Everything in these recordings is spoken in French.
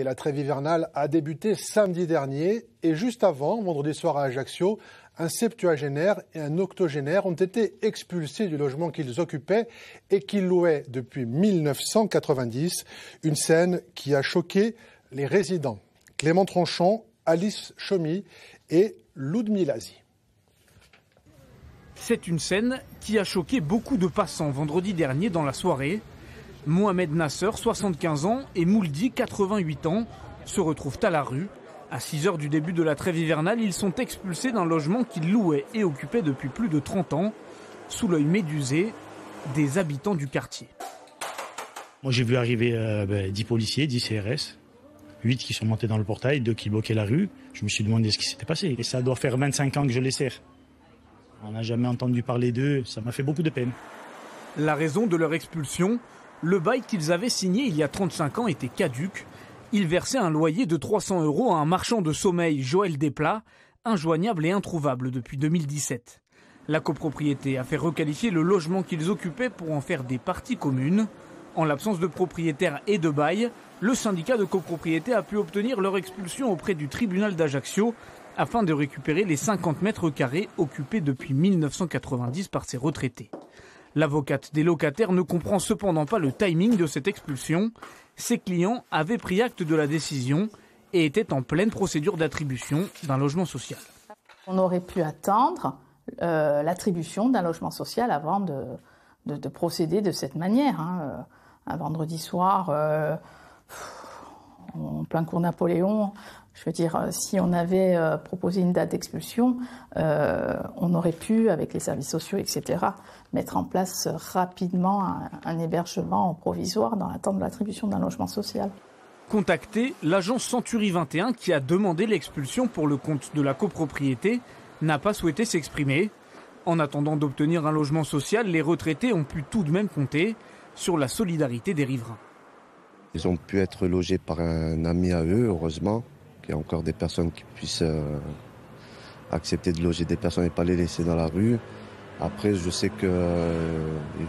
La trêve hivernale a débuté samedi dernier et juste avant, vendredi soir à Ajaccio, un septuagénaire et un octogénaire ont été expulsés du logement qu'ils occupaient et qu'ils louaient depuis 1990. Une scène qui a choqué les résidents. Clément Tronchon, Alice Chomy et Ludmila Zi. C'est une scène qui a choqué beaucoup de passants vendredi dernier dans la soirée. Mohamed Nasser, 75 ans, et Mouldi, 88 ans, se retrouvent à la rue. À 6 heures du début de la trêve hivernale, ils sont expulsés d'un logement qu'ils louaient et occupaient depuis plus de 30 ans, sous l'œil médusé des habitants du quartier. Moi j'ai vu arriver 10 policiers, 10 CRS, 8 qui sont montés dans le portail, 2 qui bloquaient la rue. Je me suis demandé ce qui s'était passé. Et ça doit faire 25 ans que je les sers. On n'a jamais entendu parler d'eux, ça m'a fait beaucoup de peine. La raison de leur expulsion, le bail qu'ils avaient signé il y a 35 ans était caduc. Ils versaient un loyer de 300 € à un marchand de sommeil, Joël Desplats, injoignable et introuvable depuis 2017. La copropriété a fait requalifier le logement qu'ils occupaient pour en faire des parties communes. En l'absence de propriétaires et de bail, le syndicat de copropriété a pu obtenir leur expulsion auprès du tribunal d'Ajaccio afin de récupérer les 50 mètres carrés occupés depuis 1990 par ces retraités. L'avocate des locataires ne comprend cependant pas le timing de cette expulsion. Ses clients avaient pris acte de la décision et étaient en pleine procédure d'attribution d'un logement social. On aurait pu attendre l'attribution d'un logement social avant de procéder de cette manière. Un vendredi soir, en plein cours Napoléon, je veux dire, si on avait proposé une date d'expulsion, on aurait pu, avec les services sociaux, etc., mettre en place rapidement un hébergement provisoire dans l'attente de l'attribution d'un logement social. Contacté, l'agence Century 21, qui a demandé l'expulsion pour le compte de la copropriété, n'a pas souhaité s'exprimer. En attendant d'obtenir un logement social, les retraités ont pu tout de même compter sur la solidarité des riverains. Ils ont pu être logés par un ami à eux, heureusement, qu'il y a encore des personnes qui puissent accepter de loger des personnes et pas les laisser dans la rue. Après, je sais qu'ils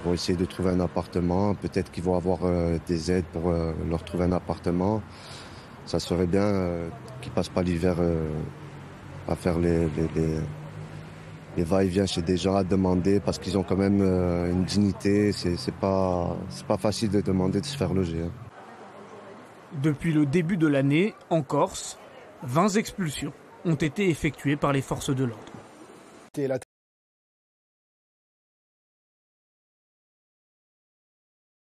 vont essayer de trouver un appartement. Peut-être qu'ils vont avoir des aides pour leur trouver un appartement. Ça serait bien qu'ils ne passent pas l'hiver à faire les va-et-vient chez des gens à demander parce qu'ils ont quand même une dignité. C'est pas facile de demander de se faire loger. Depuis le début de l'année, en Corse, 20 expulsions ont été effectuées par les forces de l'ordre. La